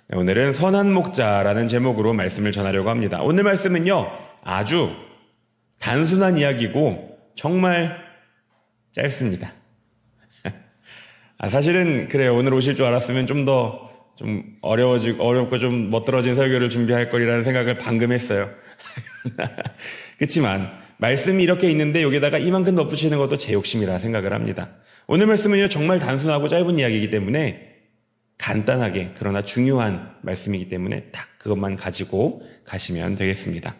네, 오늘은 선한 목자라는 제목으로 말씀을 전하려고 합니다. 오늘 말씀은요, 아주 단순한 이야기고 정말 짧습니다. 사실은 그래요. 오늘 오실 줄 알았으면 어렵고 좀 멋들어진 설교를 준비할 거리라는 생각을 방금 했어요. 그렇지만 말씀이 이렇게 있는데 여기다가 이만큼 덧붙이는 것도 제 욕심이라 생각을 합니다. 오늘 말씀은요, 정말 단순하고 짧은 이야기이기 때문에 간단하게 그러나 중요한 말씀이기 때문에 딱 그것만 가지고 가시면 되겠습니다.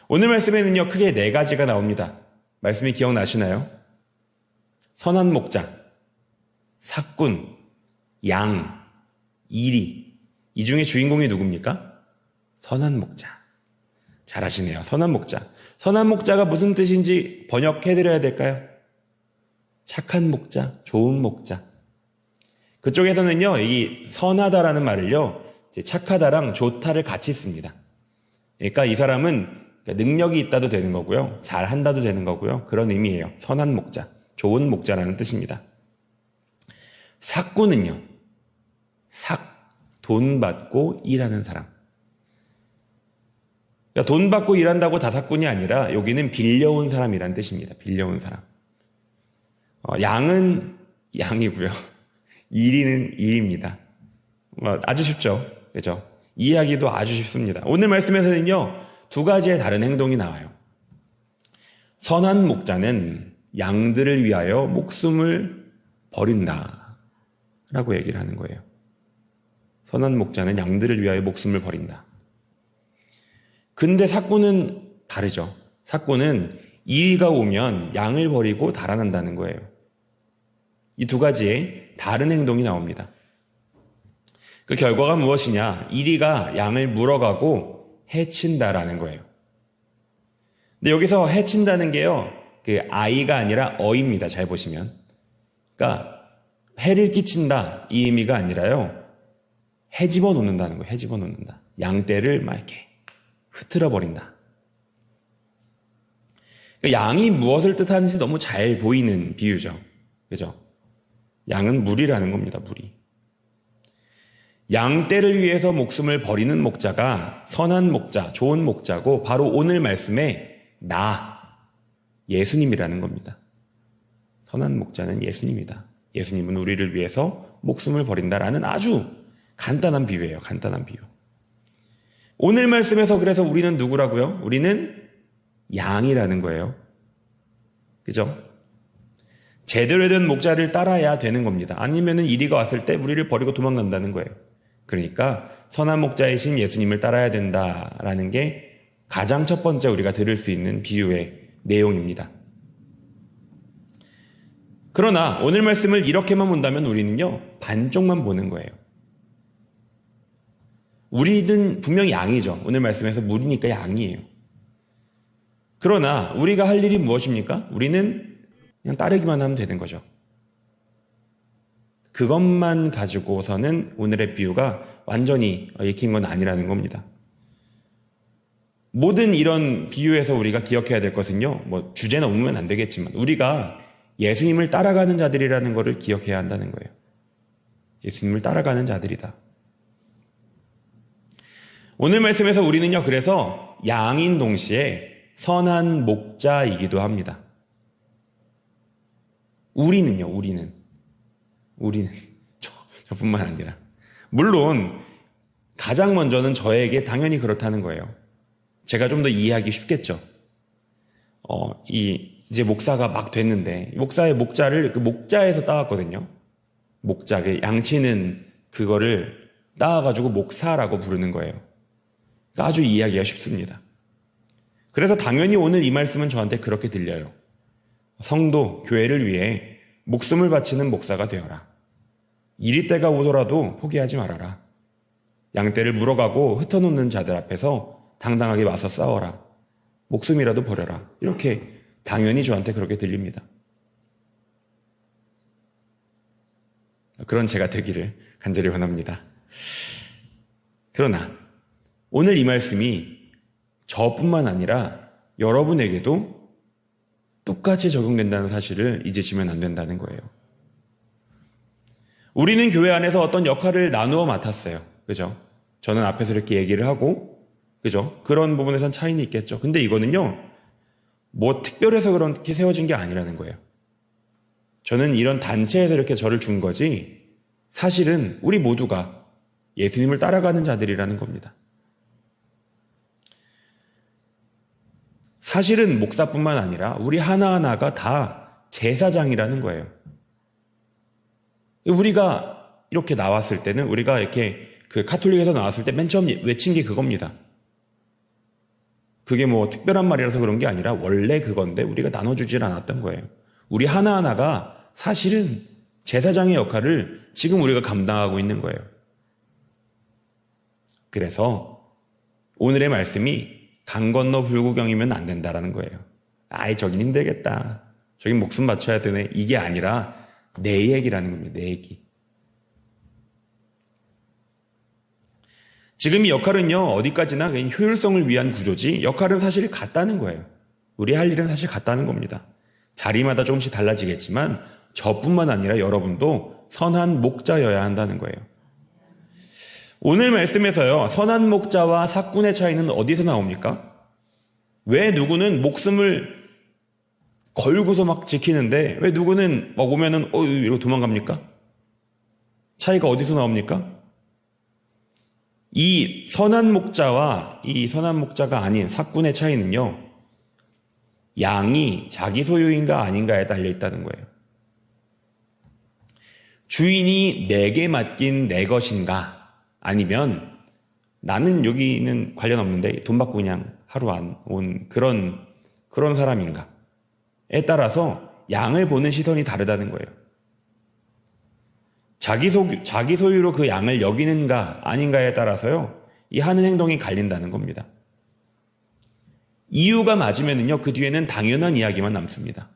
오늘 말씀에는요, 크게 4가지가 나옵니다. 말씀이 기억나시나요? 선한 목자, 삭군, 양, 이리. 이 중에 주인공이 누굽니까? 선한 목자. 잘하시네요. 선한 목자. 선한 목자가 무슨 뜻인지 번역해드려야 될까요? 착한 목자, 좋은 목자. 그쪽에서는요, 이 선하다라는 말을요, 착하다랑 좋다를 같이 씁니다. 그러니까 이 사람은 능력이 있다도 되는 거고요, 잘한다도 되는 거고요, 그런 의미예요. 선한 목자, 좋은 목자라는 뜻입니다. 삭군은요, 돈 받고 일하는 사람. 그러니까 돈 받고 일한다고 다 삭군이 아니라 여기는 빌려온 사람이라는 뜻입니다. 빌려온 사람. 양은 양이고요. 일이는 일입니다. 아주 쉽죠? 그죠? 이해하기도 아주 쉽습니다. 오늘 말씀에서는요, 2가지의 다른 행동이 나와요. 선한 목자는 양들을 위하여 목숨을 버린다 라고 얘기를 하는 거예요. 선한 목자는 양들을 위하여 목숨을 버린다. 근데 삭군은 다르죠. 삭군은 이리가 오면 양을 버리고 달아난다는 거예요. 이 2가지의 다른 행동이 나옵니다. 그 결과가 무엇이냐? 이리가 양을 물어가고 해친다라는 거예요. 근데 여기서 해친다는 게요, 그 아이가 아니라 어입니다. 잘 보시면. 그러니까 해를 끼친다 이 의미가 아니라요, 해 집어놓는다는 거예요. 해 집어놓는다. 양떼를 막 이렇게 흐트러 버린다. 그러니까 양이 무엇을 뜻하는지 너무 잘 보이는 비유죠. 그죠? 양은 물이라는 겁니다. 물이. 양떼를 위해서 목숨을 버리는 목자가 선한 목자, 좋은 목자고, 바로 오늘 말씀에 예수님이라는 겁니다. 선한 목자는 예수님이다. 예수님은 우리를 위해서 목숨을 버린다라는 아주 간단한 비유예요. 간단한 비유. 오늘 말씀에서 그래서 우리는 누구라고요? 우리는 양이라는 거예요. 그죠? 제대로 된 목자를 따라야 되는 겁니다. 아니면은 이리가 왔을 때 우리를 버리고 도망간다는 거예요. 그러니까 선한 목자이신 예수님을 따라야 된다라는 게 가장 첫 번째 우리가 들을 수 있는 비유의 내용입니다. 그러나 오늘 말씀을 이렇게만 본다면 우리는요, 반쪽만 보는 거예요. 우리는 분명히 양이죠. 오늘 말씀에서 물이니까 양이에요. 그러나 우리가 할 일이 무엇입니까? 우리는 그냥 따르기만 하면 되는 거죠. 그것만 가지고서는 오늘의 비유가 완전히 읽힌 건 아니라는 겁니다. 모든 이런 비유에서 우리가 기억해야 될 것은요, 주제는 옮으면 안 되겠지만 우리가 예수님을 따라가는 자들이라는 것을 기억해야 한다는 거예요. 예수님을 따라가는 자들이다. 오늘 말씀에서 우리는요, 그래서 양인 동시에 선한 목자이기도 합니다. 우리는 저뿐만 아니라, 물론 가장 먼저는 저에게 당연히 그렇다는 거예요. 제가 좀 더 이해하기 쉽겠죠. 이제 목사가 막 됐는데, 목사의 목자를 그 목자에서 따왔거든요. 목자, 양치는 그거를 따와가지고 목사라고 부르는 거예요. 그러니까 아주 이해하기가 쉽습니다. 그래서 당연히 오늘 이 말씀은 저한테 그렇게 들려요. 성도, 교회를 위해 목숨을 바치는 목사가 되어라. 이리 때가 오더라도 포기하지 말아라. 양떼를 물어가고 흩어놓는 자들 앞에서 당당하게 와서 싸워라. 목숨이라도 버려라. 이렇게 당연히 저한테 그렇게 들립니다. 그런 제가 되기를 간절히 원합니다. 그러나 오늘 이 말씀이 저뿐만 아니라 여러분에게도 똑같이 적용된다는 사실을 잊으시면 안 된다는 거예요. 우리는 교회 안에서 어떤 역할을 나누어 맡았어요. 그죠? 저는 앞에서 이렇게 얘기를 하고, 그죠? 그런 부분에선 차이는 있겠죠. 근데 이거는요, 뭐 특별해서 그렇게 세워진 게 아니라는 거예요. 저는 이런 단체에서 이렇게 저를 준 거지, 사실은 우리 모두가 예수님을 따라가는 자들이라는 겁니다. 사실은 목사뿐만 아니라 우리 하나하나가 다 제사장이라는 거예요. 우리가 이렇게 나왔을 때는, 우리가 이렇게 그 카톨릭에서 나왔을 때 맨 처음 외친 게 그겁니다. 그게 뭐 특별한 말이라서 그런 게 아니라 원래 그건데 우리가 나눠주질 않았던 거예요. 우리 하나하나가 사실은 제사장의 역할을 지금 우리가 감당하고 있는 거예요. 그래서 오늘의 말씀이 강 건너 불구경이면 안 된다라는 거예요. 아이, 저긴 힘들겠다. 저긴 목숨 바쳐야 되네. 이게 아니라 내 얘기라는 겁니다. 내 얘기. 지금 이 역할은요, 어디까지나 그냥 효율성을 위한 구조지, 역할은 사실 같다는 거예요. 우리 할 일은 사실 같다는 겁니다. 자리마다 조금씩 달라지겠지만 저뿐만 아니라 여러분도 선한 목자여야 한다는 거예요. 오늘 말씀에서요, 선한 목자와 삭군의 차이는 어디서 나옵니까? 왜 누구는 목숨을 걸고서 막 지키는데 왜 누구는 막 오면은 이러고 도망갑니까? 차이가 어디서 나옵니까? 이 선한 목자와 이 선한 목자가 아닌 삭군의 차이는요, 양이 자기 소유인가 아닌가에 달려 있다는 거예요. 주인이 내게 맡긴 내 것인가, 아니면 나는 여기는 관련 없는데 돈 받고 그냥 하루 안 온 그런 사람인가에 따라서 양을 보는 시선이 다르다는 거예요. 자기 소유로 그 양을 여기는가 아닌가에 따라서요, 이 하는 행동이 갈린다는 겁니다. 이유가 맞으면은요, 그 뒤에는 당연한 이야기만 남습니다.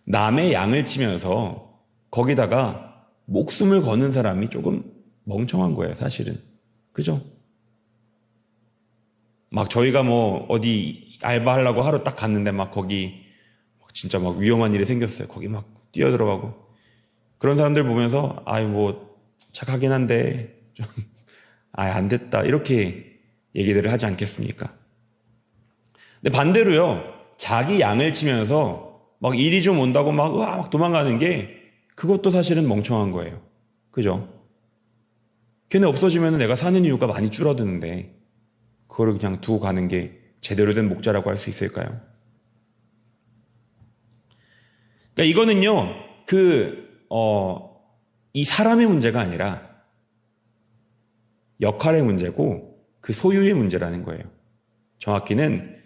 남의 양을 치면서 거기다가 목숨을 거는 사람이 조금 멍청한 거예요, 사실은. 그죠? 막 저희가 뭐 어디 알바하려고 하루 딱 갔는데 막 거기 진짜 막 위험한 일이 생겼어요. 거기 막 뛰어들어가고. 그런 사람들 보면서 뭐 착하긴 한데 좀 안 됐다, 이렇게 얘기들을 하지 않겠습니까? 근데 반대로요, 자기 양을 치면서 막 일이 좀 온다고 막 도망가는 게, 그것도 사실은 멍청한 거예요. 그죠? 걔네 없어지면 내가 사는 이유가 많이 줄어드는데 그거를 그냥 두고 가는 게 제대로 된 목자라고 할 수 있을까요? 그러니까 이거는요, 이 사람의 문제가 아니라 역할의 문제고 그 소유의 문제라는 거예요. 정확히는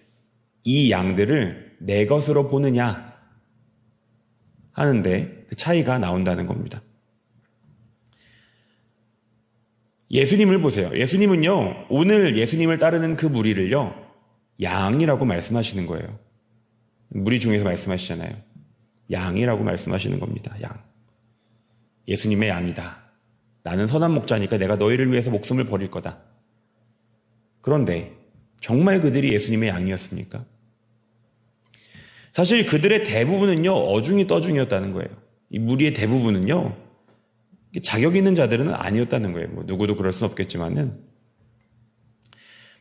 이 양들을 내 것으로 보느냐 하는데 그 차이가 나온다는 겁니다. 예수님을 보세요. 예수님은요, 오늘 예수님을 따르는 그 무리를요, 양이라고 말씀하시는 거예요. 무리 중에서 말씀하시잖아요. 양이라고 말씀하시는 겁니다. 양. 예수님의 양이다. 나는 선한 목자니까 내가 너희를 위해서 목숨을 버릴 거다. 그런데 정말 그들이 예수님의 양이었습니까? 사실 그들의 대부분은요, 어중이 떠중이었다는 거예요. 이 무리의 대부분은요, 자격 있는 자들은 아니었다는 거예요. 뭐 누구도 그럴 수는 없겠지만은,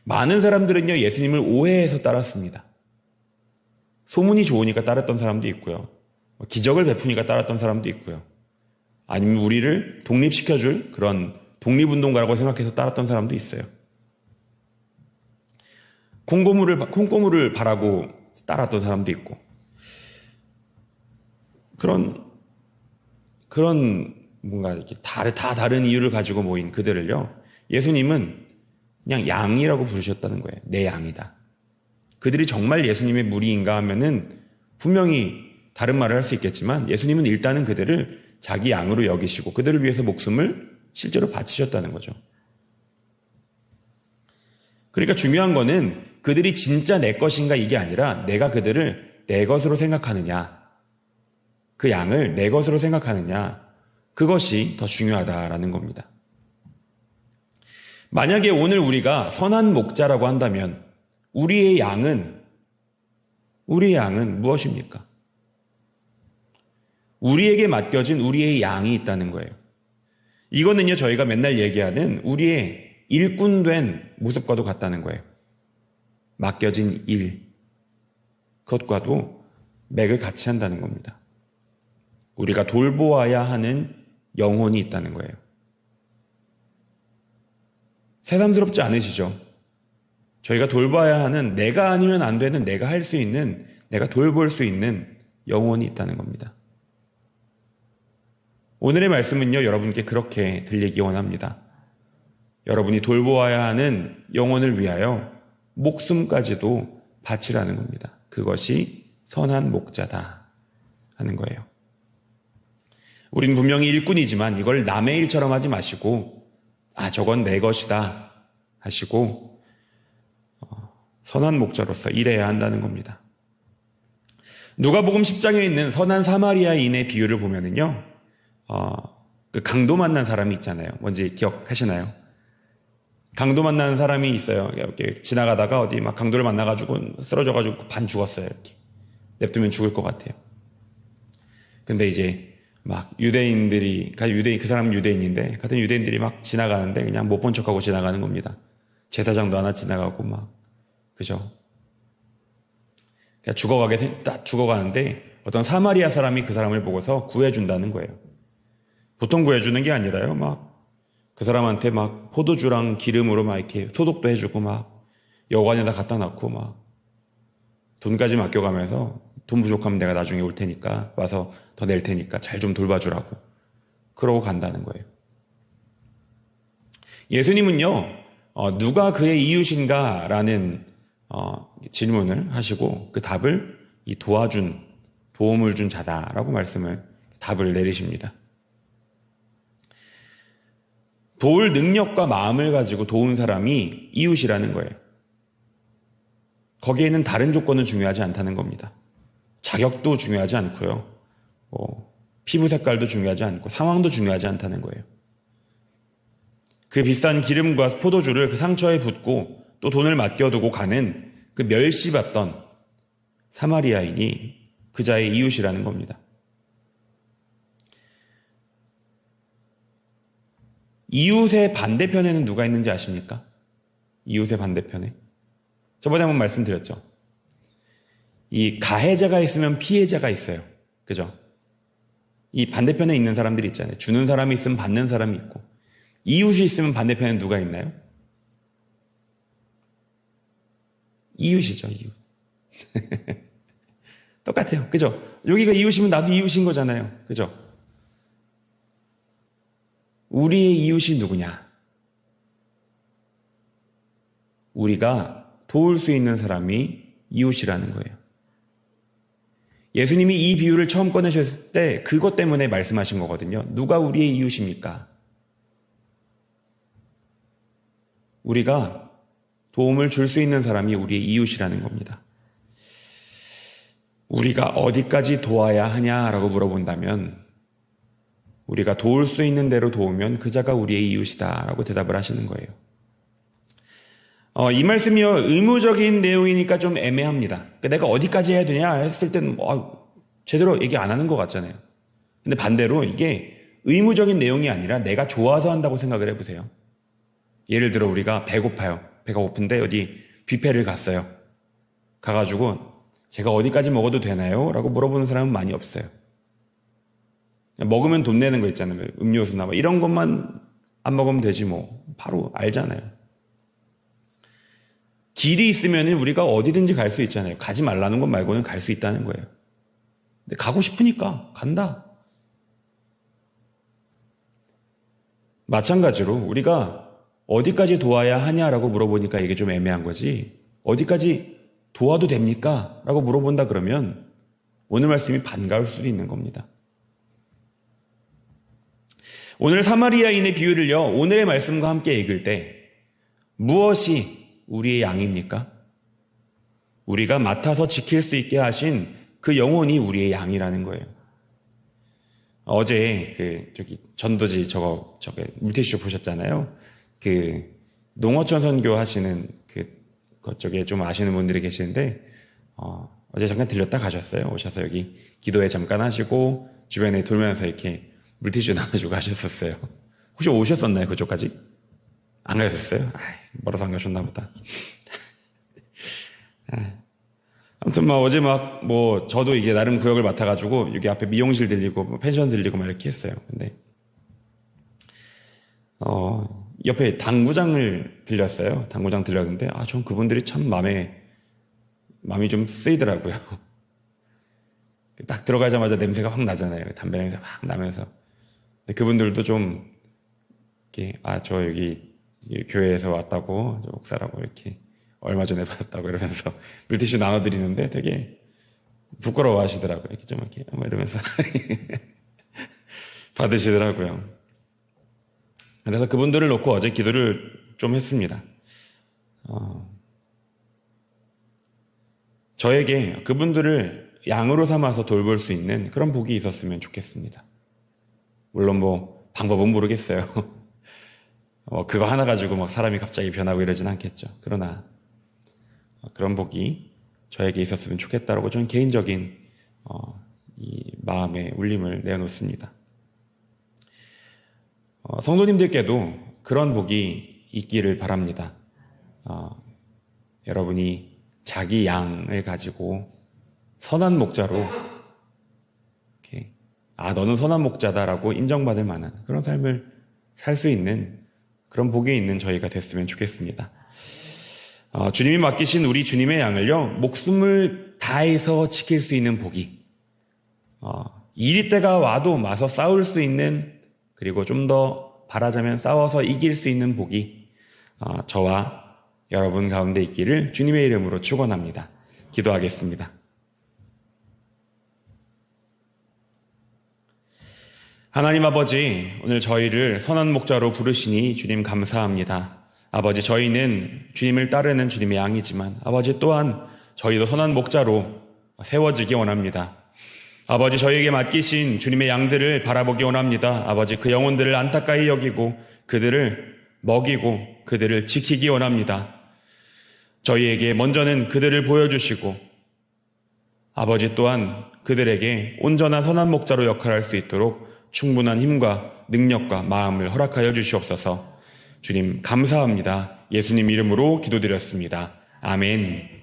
많은 사람들은요, 예수님을 오해해서 따랐습니다. 소문이 좋으니까 따랐던 사람도 있고요, 기적을 베푸니까 따랐던 사람도 있고요, 아니면 우리를 독립시켜줄 그런 독립운동가라고 생각해서 따랐던 사람도 있어요. 콩고물을 바라고 따랐던 사람도 있고, 그런 뭔가 이렇게 다 다른 이유를 가지고 모인 그들을요, 예수님은 그냥 양이라고 부르셨다는 거예요. 내 양이다. 그들이 정말 예수님의 무리인가 하면은 분명히 다른 말을 할 수 있겠지만, 예수님은 일단은 그들을 자기 양으로 여기시고 그들을 위해서 목숨을 실제로 바치셨다는 거죠. 그러니까 중요한 거는 그들이 진짜 내 것인가 이게 아니라, 내가 그들을 내 것으로 생각하느냐, 그 양을 내 것으로 생각하느냐, 그것이 더 중요하다라는 겁니다. 만약에 오늘 우리가 선한 목자라고 한다면 우리의 양은 무엇입니까? 우리에게 맡겨진 우리의 양이 있다는 거예요. 이거는요, 저희가 맨날 얘기하는 우리의 일꾼된 모습과도 같다는 거예요. 맡겨진 일, 그것과도 맥을 같이 한다는 겁니다. 우리가 돌보아야 하는 영혼이 있다는 거예요. 새삼스럽지 않으시죠? 저희가 돌봐야 하는, 내가 아니면 안 되는, 내가 할 수 있는, 내가 돌볼 수 있는 영혼이 있다는 겁니다. 오늘의 말씀은요, 여러분께 그렇게 들리기 원합니다. 여러분이 돌보아야 하는 영혼을 위하여 목숨까지도 바치라는 겁니다. 그것이 선한 목자다 하는 거예요. 우린 분명히 일꾼이지만 이걸 남의 일처럼 하지 마시고, 저건 내 것이다 하시고 선한 목자로서 일해야 한다는 겁니다. 누가복음 10장에 있는 선한 사마리아인의 비유를 보면은요, 그 강도 만난 사람이 있잖아요. 뭔지 기억하시나요? 강도 만나는 사람이 있어요. 이렇게 지나가다가 어디 막 강도를 만나가지고 쓰러져가지고 반 죽었어요. 이렇게 냅두면 죽을 것 같아요. 근데 이제 막 유대인들이, 그 사람은 유대인인데 같은 유대인들이 막 지나가는데 그냥 못 본 척하고 지나가는 겁니다. 제사장도 하나 지나가고 막, 그죠? 그냥 죽어가는데 어떤 사마리아 사람이 그 사람을 보고서 구해준다는 거예요. 보통 구해주는 게 아니라요, 막 그 사람한테 막 포도주랑 기름으로 막 이렇게 소독도 해주고 막 여관에다 갖다 놨고 막 돈까지 맡겨가면서 돈 부족하면 내가 나중에 올 테니까 와서 더 낼 테니까 잘 좀 돌봐주라고 그러고 간다는 거예요. 예수님은요, 누가 그의 이웃인가 라는 질문을 하시고 그 답을 이 도움을 준 자다라고 답을 내리십니다. 도울 능력과 마음을 가지고 도운 사람이 이웃이라는 거예요. 거기에는 다른 조건은 중요하지 않다는 겁니다. 자격도 중요하지 않고요. 피부 색깔도 중요하지 않고 상황도 중요하지 않다는 거예요. 그 비싼 기름과 포도주를 그 상처에 붓고 또 돈을 맡겨두고 가는 그 멸시받던 사마리아인이 그자의 이웃이라는 겁니다. 이웃의 반대편에는 누가 있는지 아십니까? 이웃의 반대편에. 저번에 한번 말씀드렸죠. 이 가해자가 있으면 피해자가 있어요. 그죠? 이 반대편에 있는 사람들이 있잖아요. 주는 사람이 있으면 받는 사람이 있고, 이웃이 있으면 반대편에 누가 있나요? 이웃이죠, 이웃. 똑같아요. 그죠? 여기가 이웃이면 나도 이웃인 거잖아요. 그죠? 우리의 이웃이 누구냐? 우리가 도울 수 있는 사람이 이웃이라는 거예요. 예수님이 이 비유를 처음 꺼내셨을 때 그것 때문에 말씀하신 거거든요. 누가 우리의 이웃입니까? 우리가 도움을 줄 수 있는 사람이 우리의 이웃이라는 겁니다. 우리가 어디까지 도와야 하냐라고 물어본다면 우리가 도울 수 있는 대로 도우면 그자가 우리의 이웃이다라고 대답을 하시는 거예요. 이 말씀이요, 의무적인 내용이니까 좀 애매합니다. 그러니까 내가 어디까지 해야 되냐 했을 때는 제대로 얘기 안 하는 것 같잖아요. 근데 반대로 이게 의무적인 내용이 아니라 내가 좋아서 한다고 생각을 해보세요. 예를 들어 우리가 배고파요. 배가 고픈데 어디 뷔페를 갔어요. 가가지고 제가 어디까지 먹어도 되나요? 라고 물어보는 사람은 많이 없어요. 먹으면 돈 내는 거 있잖아요. 음료수나 이런 것만 안 먹으면 되지 뭐. 바로 알잖아요. 길이 있으면 우리가 어디든지 갈 수 있잖아요. 가지 말라는 것 말고는 갈 수 있다는 거예요. 근데 가고 싶으니까 간다. 마찬가지로 우리가 어디까지 도와야 하냐라고 물어보니까 이게 좀 애매한 거지. 어디까지 도와도 됩니까? 라고 물어본다 그러면 오늘 말씀이 반가울 수도 있는 겁니다. 오늘 사마리아인의 비유를요, 오늘의 말씀과 함께 읽을 때 무엇이 우리의 양입니까? 우리가 맡아서 지킬 수 있게 하신 그 영혼이 우리의 양이라는 거예요. 어제 전도지 저게 물티슈 보셨잖아요. 농어촌 선교 하시는 그쪽에 좀 아시는 분들이 계시는데 어제 잠깐 들렸다 가셨어요. 오셔서 여기 기도회 잠깐 하시고 주변에 돌면서 이렇게 물티슈 나눠주고 하셨었어요. 혹시 오셨었나요? 그쪽까지? 안 가셨어요? 멀어서 안 가셨나 보다. 아무튼 어제 저도 이게 나름 구역을 맡아가지고 여기 앞에 미용실 들리고 펜션 들리고 이렇게 했어요. 근데 옆에 당구장을 들렸어요. 당구장 들렸는데 전 그분들이 참 마음이 좀 쓰이더라고요. 딱 들어가자마자 냄새가 확 나잖아요. 담배 냄새 확 나면서. 근데 그분들도 좀 이렇게 저 여기 교회에서 왔다고, 저 목사라고 이렇게 얼마 전에 받았다고 이러면서 물티슈 나눠드리는데 되게 부끄러워 하시더라고요. 이렇게 좀 이렇게 이러면서 받으시더라고요. 그래서 그분들을 놓고 어제 기도를 좀 했습니다. 저에게 그분들을 양으로 삼아서 돌볼 수 있는 그런 복이 있었으면 좋겠습니다. 물론 방법은 모르겠어요. 그거 하나 가지고 사람이 갑자기 변하고 이러진 않겠죠. 그러나 그런 복이 저에게 있었으면 좋겠다라고 저는 개인적인 이 마음의 울림을 내어놓습니다. 성도님들께도 그런 복이 있기를 바랍니다. 여러분이 자기 양을 가지고 선한 목자로 이렇게 너는 선한 목자다라고 인정받을 만한 그런 삶을 살 수 있는 그런 복이 있는 저희가 됐으면 좋겠습니다. 주님이 맡기신 우리 주님의 양을요, 목숨을 다해서 지킬 수 있는 복이, 이리 때가 와도 맞서 싸울 수 있는, 그리고 좀 더 바라자면 싸워서 이길 수 있는 복이 저와 여러분 가운데 있기를 주님의 이름으로 축원합니다. 기도하겠습니다. 하나님 아버지, 오늘 저희를 선한 목자로 부르시니 주님 감사합니다. 아버지, 저희는 주님을 따르는 주님의 양이지만 아버지 또한 저희도 선한 목자로 세워지기 원합니다. 아버지, 저희에게 맡기신 주님의 양들을 바라보기 원합니다. 아버지, 그 영혼들을 안타까이 여기고 그들을 먹이고 그들을 지키기 원합니다. 저희에게 먼저는 그들을 보여주시고 아버지 또한 그들에게 온전한 선한 목자로 역할할 수 있도록 충분한 힘과 능력과 마음을 허락하여 주시옵소서. 주님 감사합니다. 예수님 이름으로 기도드렸습니다. 아멘.